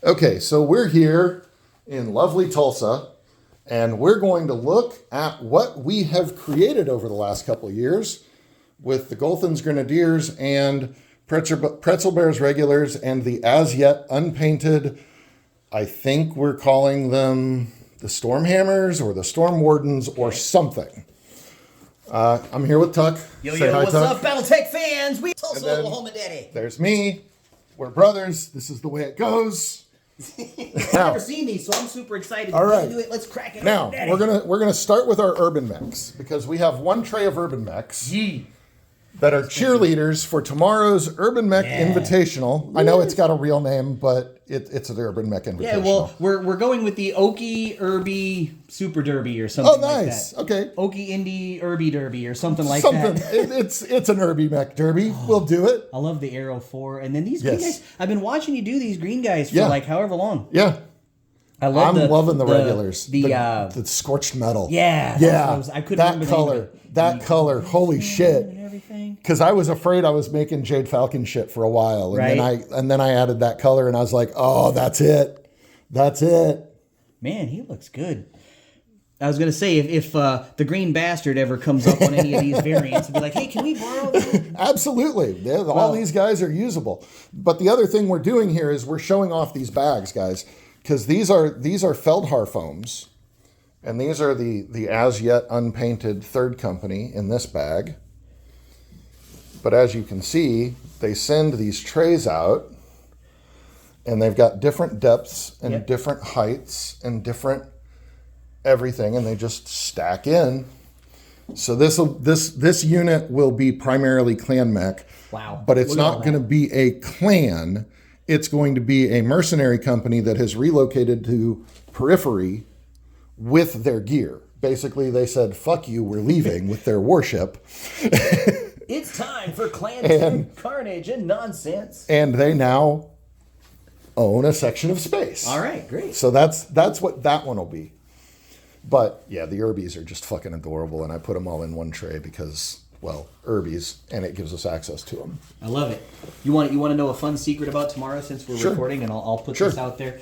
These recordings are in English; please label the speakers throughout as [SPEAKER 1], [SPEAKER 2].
[SPEAKER 1] Okay, so we're here in lovely Tulsa, and we're going to look at what we have created over the last couple of years with the Golthans Grenadiers and Pretzel Bears regulars and the as yet unpainted, I think we're calling them the Stormhammers or the Storm Wardens or something. I'm here with Tuck.
[SPEAKER 2] Yo,
[SPEAKER 1] Say hi,
[SPEAKER 2] what's
[SPEAKER 1] Tuck.
[SPEAKER 2] up, Battletech fans? We Tulsa, Oklahoma Daddy.
[SPEAKER 1] There's me. We're brothers. This is the way it goes.
[SPEAKER 2] I've never seen these, so I'm super excited.
[SPEAKER 1] All right.
[SPEAKER 2] Do it. Let's crack it.
[SPEAKER 1] Now,
[SPEAKER 2] Daddy.
[SPEAKER 1] we're gonna start with our urban mechs because we have one tray of urban mechs that are cheerleaders for tomorrow's Urban Mech Invitational. I know it's got a real name, but it's an Urban Mech Invitational.
[SPEAKER 2] Yeah, well, we're going with the Okie Irby Super Derby or something
[SPEAKER 1] nice.
[SPEAKER 2] like that.
[SPEAKER 1] Okay.
[SPEAKER 2] Okie Indy Irby Derby or something like that.
[SPEAKER 1] It's an Urby Mech Derby. We'll do it.
[SPEAKER 2] I love the Arrow 4. And then these green guys, I've been watching you do these green guys for like however long.
[SPEAKER 1] Yeah.
[SPEAKER 2] I'm loving
[SPEAKER 1] the regulars.
[SPEAKER 2] The
[SPEAKER 1] scorched metal.
[SPEAKER 2] Yeah.
[SPEAKER 1] Yeah.
[SPEAKER 2] I couldn't
[SPEAKER 1] that color. That color. Holy shit. Because I was afraid I was making Jade Falcon shit for a while, and then I added that color, and I was like, "Oh, that's it, that's it."
[SPEAKER 2] Man, he looks good. I was gonna say if the Green Bastard ever comes up on any of these variants, I'd be like, "Hey, can we borrow that?"
[SPEAKER 1] Absolutely, all these guys are usable. But the other thing we're doing here is we're showing off these bags, guys, because these are Feldhar foams, and these are the as yet unpainted third company in this bag. But as you can see, they send these trays out, and they've got different depths and different heights and different everything, and they just stack in. So this unit will be primarily clan mech.
[SPEAKER 2] Wow!
[SPEAKER 1] But it's not going to be a clan. It's going to be a mercenary company that has relocated to Periphery with their gear. Basically, they said, "Fuck you, we're leaving," with their warship.
[SPEAKER 2] It's time for clan carnage and nonsense.
[SPEAKER 1] And they now own a section of space.
[SPEAKER 2] All right, great.
[SPEAKER 1] So that's what that one will be. But yeah, the Urbies are just fucking adorable, and I put them all in one tray because, well, Urbies, and it gives us access to them.
[SPEAKER 2] I love it. You want to know a fun secret about tomorrow since we're recording, and I'll put this out there.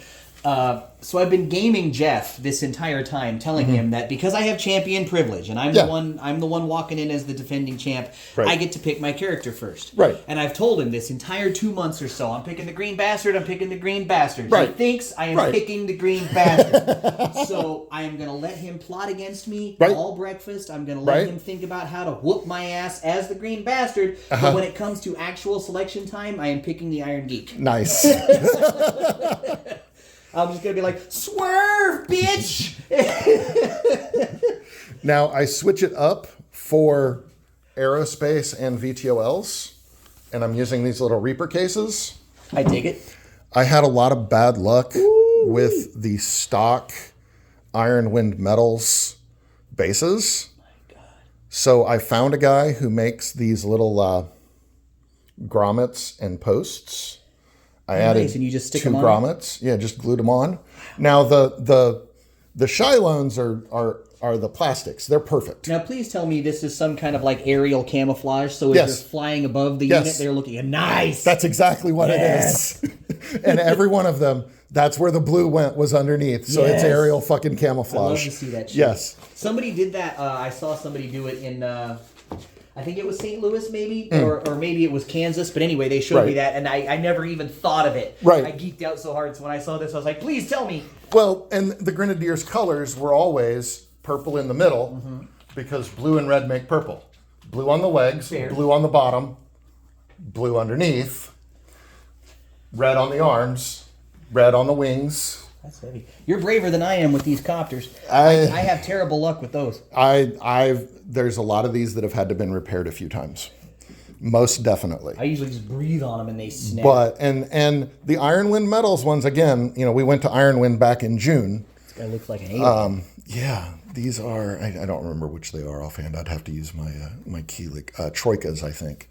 [SPEAKER 2] So I've been gaming Jeff this entire time, telling him that because I have champion privilege and I'm the one walking in as the defending champ, I get to pick my character first.
[SPEAKER 1] Right.
[SPEAKER 2] And I've told him this entire 2 months or so, I'm picking the Green Bastard, I'm picking the Green Bastard.
[SPEAKER 1] Right.
[SPEAKER 2] He thinks I am picking the Green Bastard. So I am going to let him plot against me all breakfast. I'm going to let him think about how to whoop my ass as the Green Bastard. But when it comes to actual selection time, I am picking the Iron Geek.
[SPEAKER 1] Nice.
[SPEAKER 2] I'm just going to be like, swerve, bitch!
[SPEAKER 1] Now, I switch it up for aerospace and VTOLs, and I'm using these little Reaper cases.
[SPEAKER 2] I dig it.
[SPEAKER 1] I had a lot of bad luck with the stock Iron Wind Metals bases. Oh my God. So I found a guy who makes these little grommets and posts. I added
[SPEAKER 2] and you just stick
[SPEAKER 1] 2
[SPEAKER 2] them on?
[SPEAKER 1] grommets. Yeah, just glued them on. Now the Shilones are the plastics. They're perfect.
[SPEAKER 2] Now, please tell me this is some kind of like aerial camouflage. So as you're flying above the unit, they're looking nice.
[SPEAKER 1] That's exactly what it is. And every one of them, that's where the blue was underneath. So it's aerial fucking camouflage.
[SPEAKER 2] I love to see that shit.
[SPEAKER 1] Yes.
[SPEAKER 2] Somebody did that. I saw somebody do it in... I think it was St. Louis, maybe, or maybe it was Kansas. But anyway, they showed me that, and I never even thought of it.
[SPEAKER 1] Right.
[SPEAKER 2] I geeked out so hard. So when I saw this, I was like, please tell me.
[SPEAKER 1] Well, and the Grenadiers' colors were always purple in the middle because blue and red make purple. Blue on the legs, blue on the bottom, blue underneath, red on the arms, red on the wings.
[SPEAKER 2] That's heavy. You're braver than I am with these copters. I have terrible luck with those.
[SPEAKER 1] There's a lot of these that have had to been repaired a few times. Most definitely.
[SPEAKER 2] I usually just breathe on them and they snap.
[SPEAKER 1] But and the Iron Wind Metals ones, again, we went to Iron Wind back in June.
[SPEAKER 2] This guy looks like an alien.
[SPEAKER 1] Yeah, these are, I don't remember which they are offhand. I'd have to use my key, Troikas, I think.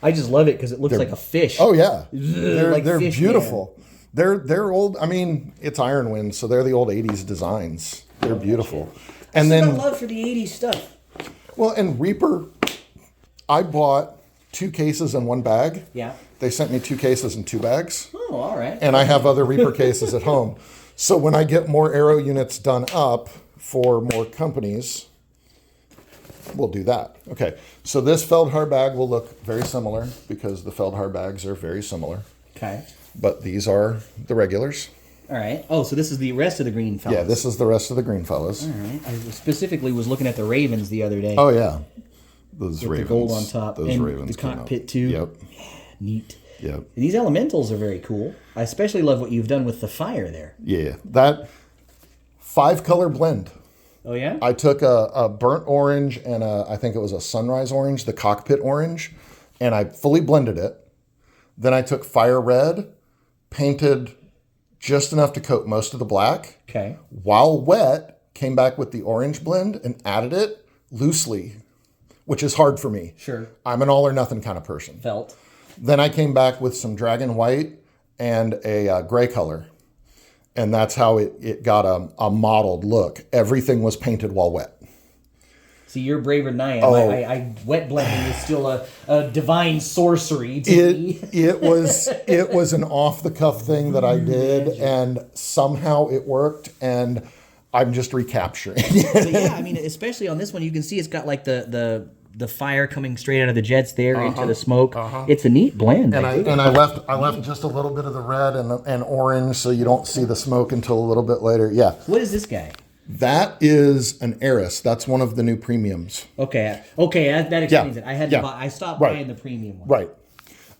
[SPEAKER 2] I just love it because it looks like a fish.
[SPEAKER 1] Oh yeah, they're
[SPEAKER 2] fish
[SPEAKER 1] beautiful. Man. They're old. I mean, it's Iron Wind, so they're the old '80s designs. They're beautiful. And then
[SPEAKER 2] love for the '80s stuff.
[SPEAKER 1] Well, and Reaper, I bought 2 cases in one bag.
[SPEAKER 2] Yeah.
[SPEAKER 1] They sent me 2 cases and 2 bags.
[SPEAKER 2] Oh, all right.
[SPEAKER 1] And I have other Reaper cases at home. So when I get more arrow units done up for more companies, we'll do that. Okay, so this Feldhar bag will look very similar because the Feldhar bags are very similar.
[SPEAKER 2] Okay.
[SPEAKER 1] But these are the regulars.
[SPEAKER 2] All right. Oh, so this is the rest of the green fellas.
[SPEAKER 1] Yeah, this is the rest of the green fellas.
[SPEAKER 2] All right. I specifically was looking at the Ravens the other day.
[SPEAKER 1] Oh, yeah. Those
[SPEAKER 2] with
[SPEAKER 1] Ravens.
[SPEAKER 2] The gold on top.
[SPEAKER 1] Those
[SPEAKER 2] and
[SPEAKER 1] Ravens.
[SPEAKER 2] the cockpit, too.
[SPEAKER 1] Yep.
[SPEAKER 2] Yeah, neat.
[SPEAKER 1] Yep.
[SPEAKER 2] And these elementals are very cool. I especially love what you've done with the fire there.
[SPEAKER 1] Yeah. That 5-color blend.
[SPEAKER 2] Oh, yeah?
[SPEAKER 1] I took a burnt orange and I think it was a sunrise orange, the cockpit orange, and I fully blended it. Then I took fire red, painted just enough to coat most of the black.
[SPEAKER 2] Okay.
[SPEAKER 1] While wet, came back with the orange blend and added it loosely, which is hard for me.
[SPEAKER 2] Sure.
[SPEAKER 1] I'm an all or nothing kind of person.
[SPEAKER 2] Felt.
[SPEAKER 1] Then I came back with some dragon white and a gray color. And that's how it got a mottled look. Everything was painted while wet.
[SPEAKER 2] See, you're braver than I am. I wet blending is still a divine sorcery to me.
[SPEAKER 1] It was an off the cuff thing that I did, and somehow it worked, and I'm just recapturing.
[SPEAKER 2] But yeah, I mean, especially on this one, you can see it's got like the fire coming straight out of the jets there into the smoke. It's a neat blend.
[SPEAKER 1] And I left just a little bit of the red and orange, so you don't see the smoke until a little bit later. Yeah.
[SPEAKER 2] What is this guy?
[SPEAKER 1] That is an Eris. That's one of the new premiums.
[SPEAKER 2] Okay, that explains it. I had to buy. I stopped buying the premium one.
[SPEAKER 1] Right.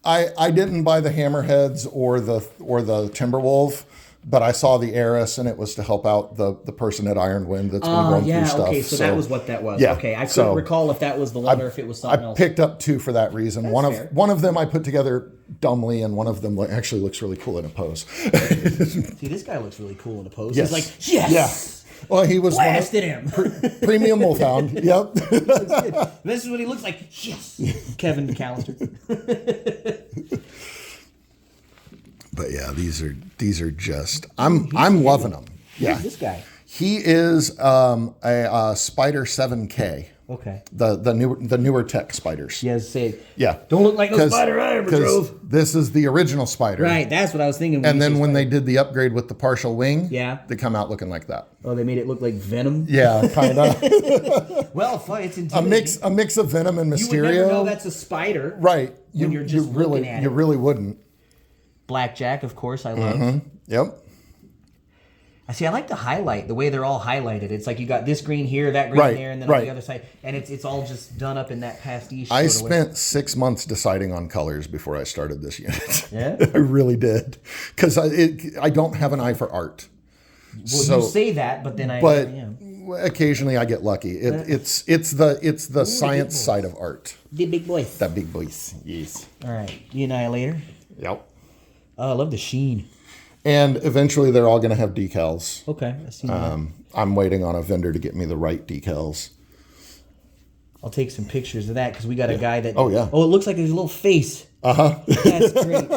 [SPEAKER 1] I didn't buy the Hammerheads or the Timberwolf, but I saw the Eris, and it was to help out the person at Ironwind that's been going through stuff.
[SPEAKER 2] Okay, so that was what that was.
[SPEAKER 1] Yeah,
[SPEAKER 2] okay, I couldn't recall if that was the one or if it was something else.
[SPEAKER 1] I picked up 2 for that reason.
[SPEAKER 2] That's
[SPEAKER 1] One of them I put together dumbly, and one of them actually looks really cool in a pose.
[SPEAKER 2] See, this guy looks really cool in a pose.
[SPEAKER 1] Yes.
[SPEAKER 2] He's like, yes!
[SPEAKER 1] Yeah. Well, he was
[SPEAKER 2] blasted him.
[SPEAKER 1] Premium Wolfhound. Yep.
[SPEAKER 2] This is what he looks like. Yes, Kevin McAllister.
[SPEAKER 1] But yeah, these are just I'm loving them. Yeah.
[SPEAKER 2] Who's this guy?
[SPEAKER 1] He is a Spider 7K.
[SPEAKER 2] Okay.
[SPEAKER 1] The newer tech spiders.
[SPEAKER 2] Yes,
[SPEAKER 1] yeah.
[SPEAKER 2] Don't look like no spider I ever drove.
[SPEAKER 1] This is the original spider.
[SPEAKER 2] Right, that's what I was thinking.
[SPEAKER 1] And then when they did the upgrade with the partial wing, they come out looking like that.
[SPEAKER 2] Oh, they made it look like Venom?
[SPEAKER 1] Yeah, kind of.
[SPEAKER 2] Well, it's intimidating.
[SPEAKER 1] A mix of Venom and Mysterio.
[SPEAKER 2] You would never know that's a spider.
[SPEAKER 1] Right.
[SPEAKER 2] When you're just looking at it.
[SPEAKER 1] You really wouldn't.
[SPEAKER 2] Blackjack, of course, I love.
[SPEAKER 1] Mm-hmm. Yep.
[SPEAKER 2] I like the highlight, the way they're all highlighted. It's like you got this green here, that green there, and then on the other side, and it's all just done up in that pastiche.
[SPEAKER 1] I spent 6 months deciding on colors before I started this unit.
[SPEAKER 2] Yeah,
[SPEAKER 1] I really did, because I don't have an eye for art.
[SPEAKER 2] Well, you say that, but then
[SPEAKER 1] occasionally I get lucky. It's the science side of art.
[SPEAKER 2] The big boys.
[SPEAKER 1] That big boys. Yes.
[SPEAKER 2] All right, the Annihilator.
[SPEAKER 1] Yep.
[SPEAKER 2] Oh, I love the sheen.
[SPEAKER 1] And eventually they're all going to have decals.
[SPEAKER 2] Okay, I see that.
[SPEAKER 1] I'm waiting on a vendor to get me the right decals.
[SPEAKER 2] I'll take some pictures of that because we got a guy that.
[SPEAKER 1] Oh, yeah.
[SPEAKER 2] Oh, it looks like there's a little face. That's great.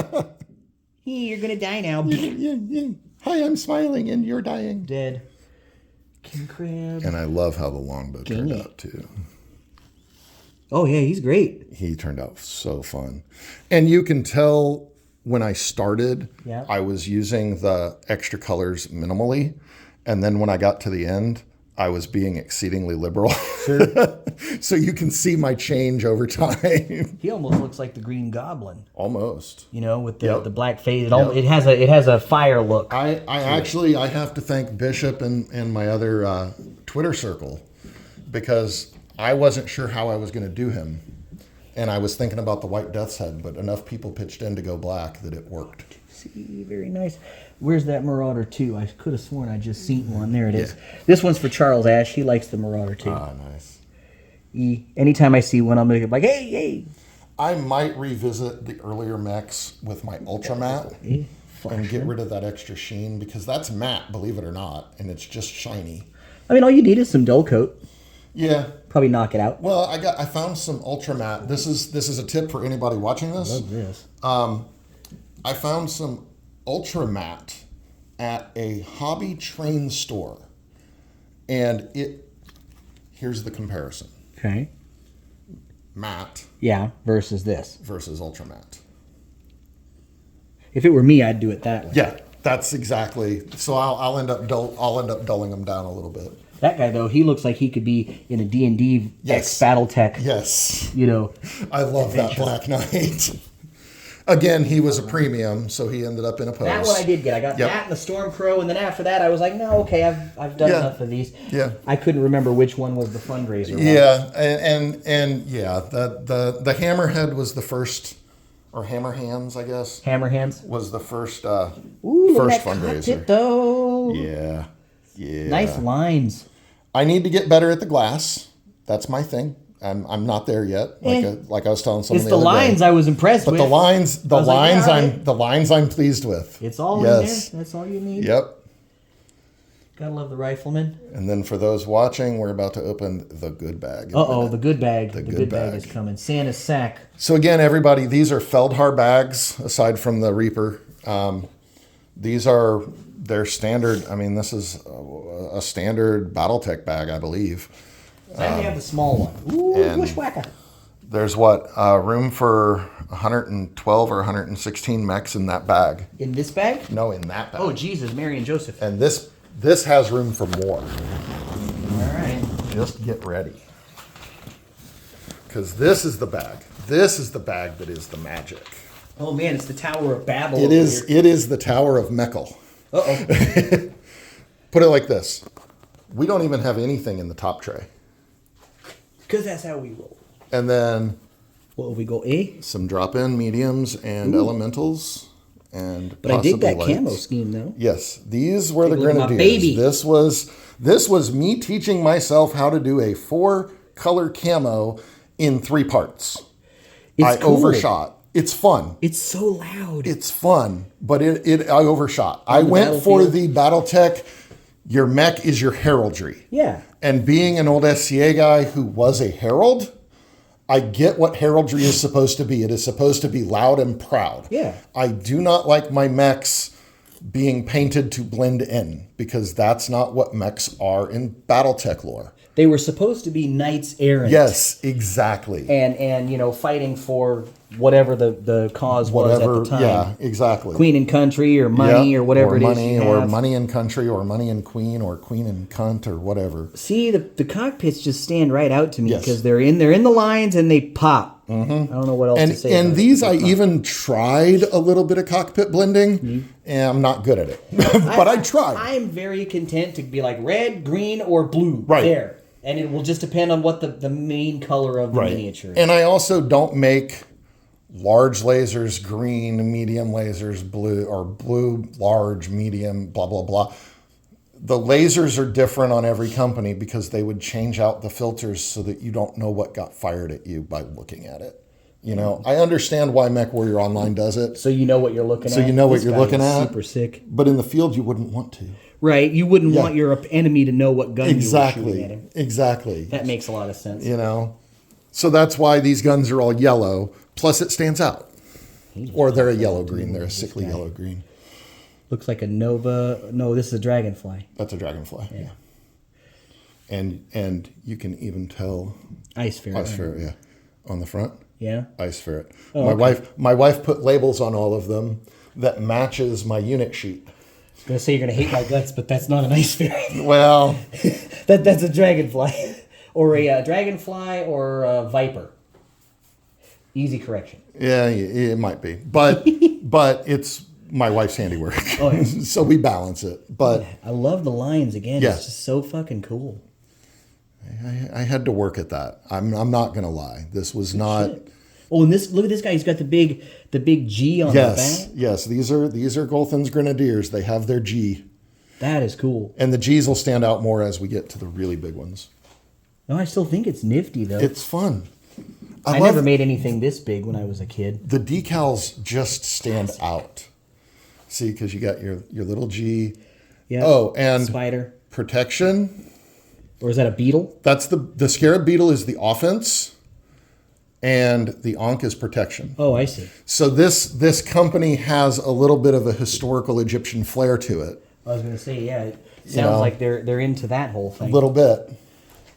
[SPEAKER 2] Hey, you're gonna die now.
[SPEAKER 1] Yeah. Hi, I'm smiling and you're dying.
[SPEAKER 2] Dead. King Crab.
[SPEAKER 1] And I love how the longbow turned out too.
[SPEAKER 2] Oh yeah, he's great.
[SPEAKER 1] He turned out so fun, and you can tell. When I started, I was using the extra colors minimally. And then when I got to the end, I was being exceedingly liberal. Sure. So you can see my change over time.
[SPEAKER 2] He almost looks like the Green Goblin.
[SPEAKER 1] Almost.
[SPEAKER 2] You know, with the black face. It has a fire look.
[SPEAKER 1] I have to thank Bishop and my other Twitter circle because I wasn't sure how I was going to do him. And I was thinking about the White Death's Head, but enough people pitched in to go black that it worked.
[SPEAKER 2] See, very nice. Where's that Marauder 2? I could have sworn I just seen one. There it is. This one's for Charles Ash. He likes the Marauder 2.
[SPEAKER 1] Ah, nice.
[SPEAKER 2] Anytime I see one, I'm going to be like, hey.
[SPEAKER 1] I might revisit the earlier mechs with my Ultra Matte and get rid of that extra sheen because that's matte, believe it or not, and it's just shiny.
[SPEAKER 2] I mean, all you need is some dull coat.
[SPEAKER 1] Yeah.
[SPEAKER 2] Probably knock it out.
[SPEAKER 1] Well, I found some Ultra Matte. This is a tip for anybody watching this.
[SPEAKER 2] I love this.
[SPEAKER 1] I found some Ultra Matte at a hobby train store. And here's the comparison.
[SPEAKER 2] Okay.
[SPEAKER 1] Matte.
[SPEAKER 2] Yeah, versus this.
[SPEAKER 1] Versus Ultra Matte.
[SPEAKER 2] If it were me, I'd do it that way.
[SPEAKER 1] Yeah, that's exactly. So I'll end up dulling them down a little bit.
[SPEAKER 2] That guy though, he looks like he could be in a D&D
[SPEAKER 1] Yes.
[SPEAKER 2] ex-BattleTech.
[SPEAKER 1] Yes.
[SPEAKER 2] You know.
[SPEAKER 1] I love that Black Knight. Again, he was a premium, so he ended up in a pose.
[SPEAKER 2] That one I did get. I got that and the Storm Crow, and then after that, I was like, no, okay, I've done enough of these.
[SPEAKER 1] Yeah.
[SPEAKER 2] I couldn't remember which one was the fundraiser one.
[SPEAKER 1] Yeah, and yeah, the Hammerhead was the first, or Hammer Hands, I guess.
[SPEAKER 2] Hammer Hands
[SPEAKER 1] was the first
[SPEAKER 2] Ooh,
[SPEAKER 1] first
[SPEAKER 2] that
[SPEAKER 1] fundraiser.
[SPEAKER 2] cockpit, though.
[SPEAKER 1] Yeah.
[SPEAKER 2] Nice lines.
[SPEAKER 1] I need to get better at the glass. That's my thing. I'm not there yet. Like I was telling someone
[SPEAKER 2] It's
[SPEAKER 1] the
[SPEAKER 2] the
[SPEAKER 1] other
[SPEAKER 2] lines
[SPEAKER 1] day.
[SPEAKER 2] I was impressed with.
[SPEAKER 1] But the lines I'm pleased with.
[SPEAKER 2] It's all in there. That's all you need.
[SPEAKER 1] Yep.
[SPEAKER 2] Gotta love the Rifleman.
[SPEAKER 1] And then for those watching, we're about to open the good bag.
[SPEAKER 2] The good bag. The good bag is coming. Santa's sack.
[SPEAKER 1] So again, everybody, these are Feldhar bags, aside from the Reaper. These are their standard. I mean, this is a standard BattleTech bag, I believe.
[SPEAKER 2] Then we have the small one. Ooh, bushwhacker.
[SPEAKER 1] There's room for 112 or 116 mechs in that bag.
[SPEAKER 2] In this bag?
[SPEAKER 1] No, in that bag.
[SPEAKER 2] Oh, Jesus, Mary and Joseph.
[SPEAKER 1] And this has room for more.
[SPEAKER 2] All right.
[SPEAKER 1] Just get ready. Because this is the bag. This is the bag that is the magic.
[SPEAKER 2] Oh, man, it's the Tower of Babel.
[SPEAKER 1] It is the Tower of Meckel.
[SPEAKER 2] Uh-oh.
[SPEAKER 1] Put it like this. We don't even have anything in the top tray.
[SPEAKER 2] Because that's how we roll.
[SPEAKER 1] And then
[SPEAKER 2] we go A?
[SPEAKER 1] some drop-in mediums and elementals.
[SPEAKER 2] But I dig that
[SPEAKER 1] lights.
[SPEAKER 2] camo scheme, though.
[SPEAKER 1] Yes, these were the Grenadiers.
[SPEAKER 2] Baby.
[SPEAKER 1] This was me teaching myself how to do a 4-color camo in 3 parts. I overshot. It's fun.
[SPEAKER 2] It's so loud.
[SPEAKER 1] It's fun, but I overshot. I went for the BattleTech. Your mech is your heraldry.
[SPEAKER 2] Yeah.
[SPEAKER 1] And being an old SCA guy who was a herald, I get what heraldry is supposed to be. It is supposed to be loud and proud.
[SPEAKER 2] Yeah.
[SPEAKER 1] I do not like my mechs being painted to blend in, because that's not what mechs are in BattleTech lore.
[SPEAKER 2] They were supposed to be knights errant.
[SPEAKER 1] Yes, exactly.
[SPEAKER 2] And fighting for whatever the cause was at the time.
[SPEAKER 1] Yeah, exactly.
[SPEAKER 2] Queen and country or money or whatever it is you have.
[SPEAKER 1] Or money and country or money and queen or queen and cunt or whatever.
[SPEAKER 2] See, the cockpits just stand right out to me because they're in the lines and they pop. Mm-hmm. I don't know what else to say.
[SPEAKER 1] And these, I even tried a little bit of cockpit blending, and I'm not good at it. But I tried.
[SPEAKER 2] I am very content to be like red, green, or blue.
[SPEAKER 1] Right.
[SPEAKER 2] There. And it will just depend on what the main color of the miniature is.
[SPEAKER 1] And I also don't make large lasers green, medium lasers blue, or blue, large, medium, blah, blah, blah. The lasers are different on every company because they would change out the filters so that you don't know what got fired at you by looking at it. You know, I understand why MechWarrior Online does it.
[SPEAKER 2] So you know what you're looking at.
[SPEAKER 1] So you know what you're looking at.
[SPEAKER 2] Super sick.
[SPEAKER 1] But in the field, you wouldn't want to.
[SPEAKER 2] Right. You wouldn't want your enemy to know what gun you were shooting at him.
[SPEAKER 1] Exactly.
[SPEAKER 2] That makes a lot of sense.
[SPEAKER 1] You know, so that's why these guns are all yellow. Plus, it stands out. Or they're a yellow-green. They're a sickly yellow-green.
[SPEAKER 2] Looks like a Nova. No, this is a Dragonfly.
[SPEAKER 1] That's a Dragonfly. Yeah. And you can even tell
[SPEAKER 2] Ice Ferret.
[SPEAKER 1] Ice Ferret, yeah. On the front.
[SPEAKER 2] Yeah.
[SPEAKER 1] Ice Ferret.
[SPEAKER 2] Oh,
[SPEAKER 1] my wife put labels on all of them that matches my unit sheet.
[SPEAKER 2] I was gonna say you're gonna hate my guts, but that's not an Ice Ferret.
[SPEAKER 1] Well,
[SPEAKER 2] that's a Dragonfly, or a Dragonfly, or a Viper. Easy correction.
[SPEAKER 1] Yeah, it might be, but it's my wife's handiwork.
[SPEAKER 2] Oh, yeah.
[SPEAKER 1] So we balance it. But
[SPEAKER 2] I love the lines again.
[SPEAKER 1] Yeah.
[SPEAKER 2] It's just so fucking cool.
[SPEAKER 1] I had to work at that. I'm not gonna lie. This was not.
[SPEAKER 2] Shit. Oh, and look at this guy. He's got the big G on the back.
[SPEAKER 1] Yes. These are Golthan's Grenadiers. They have their G.
[SPEAKER 2] That is cool.
[SPEAKER 1] And the G's will stand out more as we get to the really big ones.
[SPEAKER 2] No, I still think it's nifty though.
[SPEAKER 1] It's fun.
[SPEAKER 2] I never made anything this big when I was a kid.
[SPEAKER 1] The decals just stand out. See, because you got your little G.
[SPEAKER 2] Yeah.
[SPEAKER 1] Oh, and
[SPEAKER 2] Spider.
[SPEAKER 1] Protection.
[SPEAKER 2] Or is that a beetle?
[SPEAKER 1] That's the Scarab Beetle is the offense, and the Ankh is protection.
[SPEAKER 2] Oh, I see.
[SPEAKER 1] So this company has a little bit of a historical Egyptian flair to it.
[SPEAKER 2] I was going to say, yeah. It sounds like they're into that whole thing.
[SPEAKER 1] A little bit.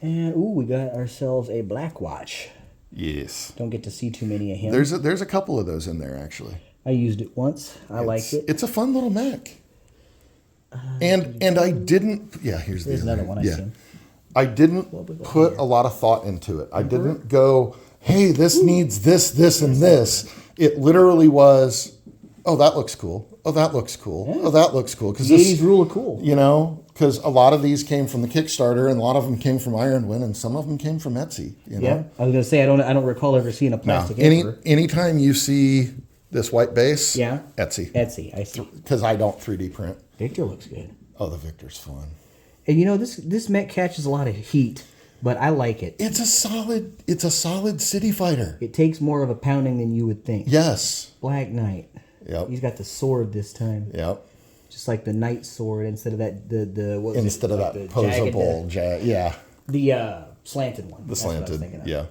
[SPEAKER 2] And we got ourselves a Black Watch.
[SPEAKER 1] Yes.
[SPEAKER 2] Don't get to see too many of him.
[SPEAKER 1] There's a couple of those in there actually.
[SPEAKER 2] I used it once. I liked it.
[SPEAKER 1] It's a fun little mech. And I didn't. Yeah, here's
[SPEAKER 2] another one I seen.
[SPEAKER 1] I didn't put a lot of thought into it. I didn't go, hey, this needs this, and this. It literally was, oh, that looks cool. Oh, that looks cool. Yeah. Oh, that looks cool.
[SPEAKER 2] Because the 80s rule of cool.
[SPEAKER 1] You know, because a lot of these came from the Kickstarter, and a lot of them came from Ironwind, and some of them came from Etsy. You know?
[SPEAKER 2] Yeah, I was gonna say I don't recall ever seeing a plastic.
[SPEAKER 1] Anytime you see this white base,
[SPEAKER 2] yeah,
[SPEAKER 1] Etsy,
[SPEAKER 2] I see.
[SPEAKER 1] Because I don't 3D print.
[SPEAKER 2] Victor looks good.
[SPEAKER 1] Oh, the Victor's fun.
[SPEAKER 2] And you know this mech catches a lot of heat, but I like it.
[SPEAKER 1] It's a solid city fighter.
[SPEAKER 2] It takes more of a pounding than you would think.
[SPEAKER 1] Yes.
[SPEAKER 2] Black Knight.
[SPEAKER 1] Yep.
[SPEAKER 2] He's got the sword this time.
[SPEAKER 1] Yep.
[SPEAKER 2] Just like the knight sword instead of that
[SPEAKER 1] instead of that posable
[SPEAKER 2] the slanted one.
[SPEAKER 1] The slanted. Yeah.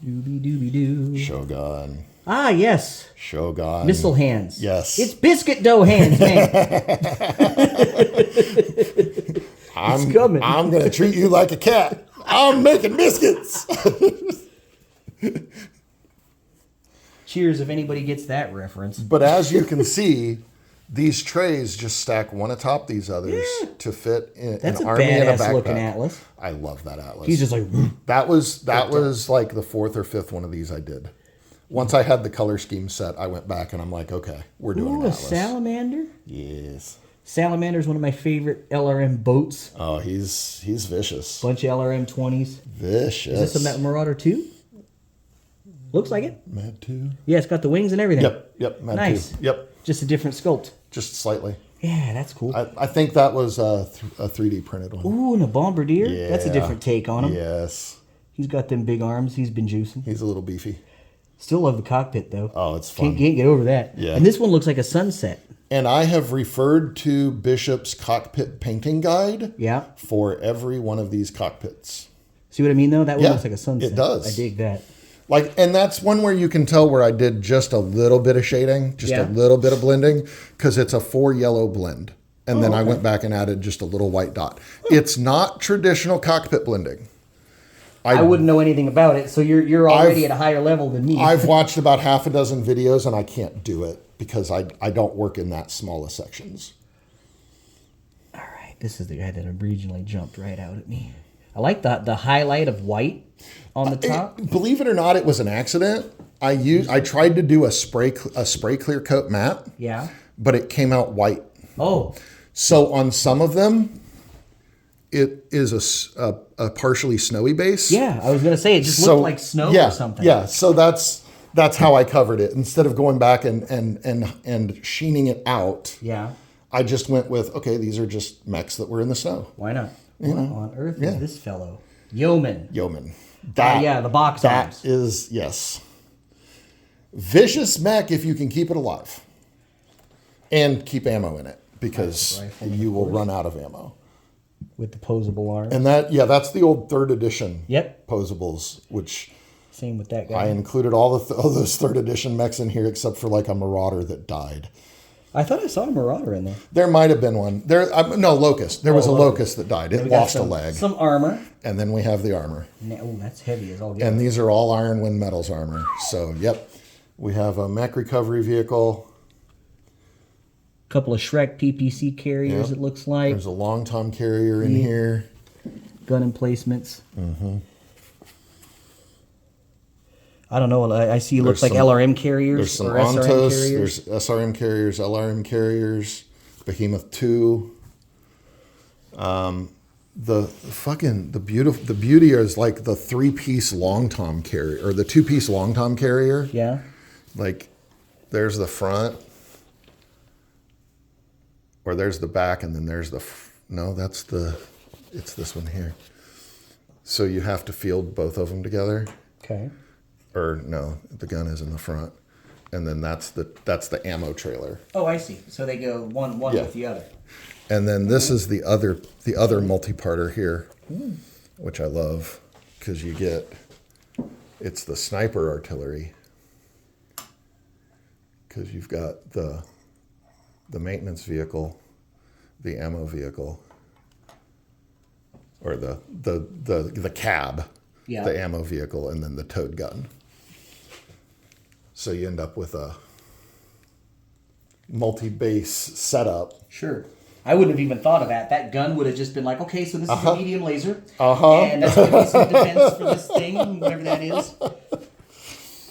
[SPEAKER 2] Doobie doo.
[SPEAKER 1] Shogun.
[SPEAKER 2] Ah, yes.
[SPEAKER 1] Shogun.
[SPEAKER 2] Missile hands.
[SPEAKER 1] Yes.
[SPEAKER 2] It's biscuit dough hands, man.
[SPEAKER 1] I'm coming. I'm going to treat you like a cat. I'm making biscuits.
[SPEAKER 2] Cheers if anybody gets that reference.
[SPEAKER 1] But as you can see, these trays just stack one atop these others to fit in an army and a backpack.
[SPEAKER 2] Looking atlas.
[SPEAKER 1] I love that atlas.
[SPEAKER 2] He's just like
[SPEAKER 1] that was like the fourth or fifth one of these I did. Once I had the color scheme set, I went back and I'm like, okay, we're doing an atlas.
[SPEAKER 2] A salamander?
[SPEAKER 1] Yes.
[SPEAKER 2] Salamander's one of my favorite LRM boats.
[SPEAKER 1] Oh, he's vicious.
[SPEAKER 2] Bunch of LRM 20s.
[SPEAKER 1] Vicious.
[SPEAKER 2] Is this a Marauder 2? Looks like it.
[SPEAKER 1] Mad 2?
[SPEAKER 2] Yeah, it's got the wings and everything.
[SPEAKER 1] Yep, Mad 2.
[SPEAKER 2] Nice.
[SPEAKER 1] Yep.
[SPEAKER 2] Just a different sculpt.
[SPEAKER 1] Just slightly.
[SPEAKER 2] Yeah, that's cool.
[SPEAKER 1] I think that was a 3D printed one.
[SPEAKER 2] Ooh, and a Bombardier?
[SPEAKER 1] Yeah.
[SPEAKER 2] That's a different take on him.
[SPEAKER 1] Yes.
[SPEAKER 2] He's got them big arms. He's been juicing.
[SPEAKER 1] He's a little beefy.
[SPEAKER 2] Still love the cockpit, though.
[SPEAKER 1] Oh, it's fun.
[SPEAKER 2] Can't get over that.
[SPEAKER 1] Yeah.
[SPEAKER 2] And this one looks like a sunset.
[SPEAKER 1] And I have referred to Bishop's cockpit painting guide for every one of these cockpits.
[SPEAKER 2] See what I mean, though? That one looks like a sunset.
[SPEAKER 1] It does.
[SPEAKER 2] I dig that.
[SPEAKER 1] And that's one where you can tell where I did just a little bit of shading, just a little bit of blending, because it's a 4 yellow blend. And then I went back and added just a little white dot. It's not traditional cockpit blending.
[SPEAKER 2] I wouldn't know anything about it, so you're already at a higher level than me.
[SPEAKER 1] I've watched about half a dozen videos, and I can't do it because I don't work in that small of sections.
[SPEAKER 2] All right, this is the guy that originally jumped right out at me. I like the highlight of white on the top.
[SPEAKER 1] Believe it or not, it was an accident. I tried to do a spray clear coat matte.
[SPEAKER 2] Yeah.
[SPEAKER 1] But it came out white.
[SPEAKER 2] Oh.
[SPEAKER 1] So on some of them, it is a partially snowy base.
[SPEAKER 2] Yeah, I was gonna say it just looked like snow or something.
[SPEAKER 1] Yeah, so that's how I covered it. Instead of going back and sheening it out.
[SPEAKER 2] Yeah.
[SPEAKER 1] I just went with, okay, these are just mechs that were in the snow.
[SPEAKER 2] Why not? What on earth is this fellow? Yeoman. The box arms.
[SPEAKER 1] That is, yes. Vicious mech if you can keep it alive. And keep ammo in it, because you will run out of ammo.
[SPEAKER 2] With the posable arms.
[SPEAKER 1] And that's the old 3rd edition posables, which...
[SPEAKER 2] Same with that guy.
[SPEAKER 1] I included all those 3rd edition mechs in here except for like a Marauder that died.
[SPEAKER 2] I thought I saw a Marauder in there.
[SPEAKER 1] There might have been one. Locust. There was a Locust that died. It lost a leg.
[SPEAKER 2] Some armor.
[SPEAKER 1] And then we have the armor.
[SPEAKER 2] Oh, that's heavy as all get.
[SPEAKER 1] And these are all Ironwind Metals armor. So, we have a mech recovery vehicle.
[SPEAKER 2] Couple of Shrek PPC carriers, it looks like.
[SPEAKER 1] There's a long Tom carrier in here.
[SPEAKER 2] Gun emplacements. Mm-hmm. I don't know. I see it looks like LRM carriers.
[SPEAKER 1] There's some
[SPEAKER 2] Ontos.
[SPEAKER 1] There's SRM carriers, LRM carriers, Behemoth 2. The beauty is like the 3-piece long Tom carrier, or the 2-piece long Tom carrier.
[SPEAKER 2] Yeah.
[SPEAKER 1] Like, there's the front, or there's the back, and then there's it's this one here. So you have to field both of them together.
[SPEAKER 2] Okay.
[SPEAKER 1] Or no, the gun is in the front, and then that's the ammo trailer.
[SPEAKER 2] Oh, I see. So they go one with the other.
[SPEAKER 1] And then this is the other multi-parter here, which I love, because it's the sniper artillery, because you've got the maintenance vehicle, the ammo vehicle, or the cab, the ammo vehicle, and then the towed gun. So you end up with multi-base setup.
[SPEAKER 2] Sure. I wouldn't have even thought of that. That gun would have just been like, okay, so this is a medium laser. And that's going to be some defense for this thing, whatever that is.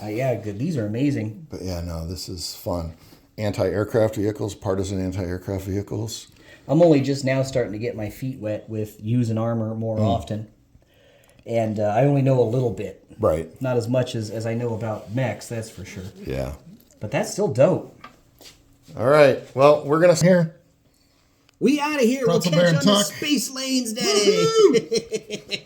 [SPEAKER 2] Yeah, good. These are amazing.
[SPEAKER 1] But yeah, no, this is fun. Anti-aircraft vehicles, partisan anti-aircraft vehicles.
[SPEAKER 2] I'm only just now starting to get my feet wet with using armor more often. And I only know a little bit.
[SPEAKER 1] Right.
[SPEAKER 2] Not as much as I know about mechs, that's for sure.
[SPEAKER 1] Yeah.
[SPEAKER 2] But that's still dope.
[SPEAKER 1] All right. Well, we're going to here.
[SPEAKER 2] We out of here. We'll catch you on the space lanes, Daddy.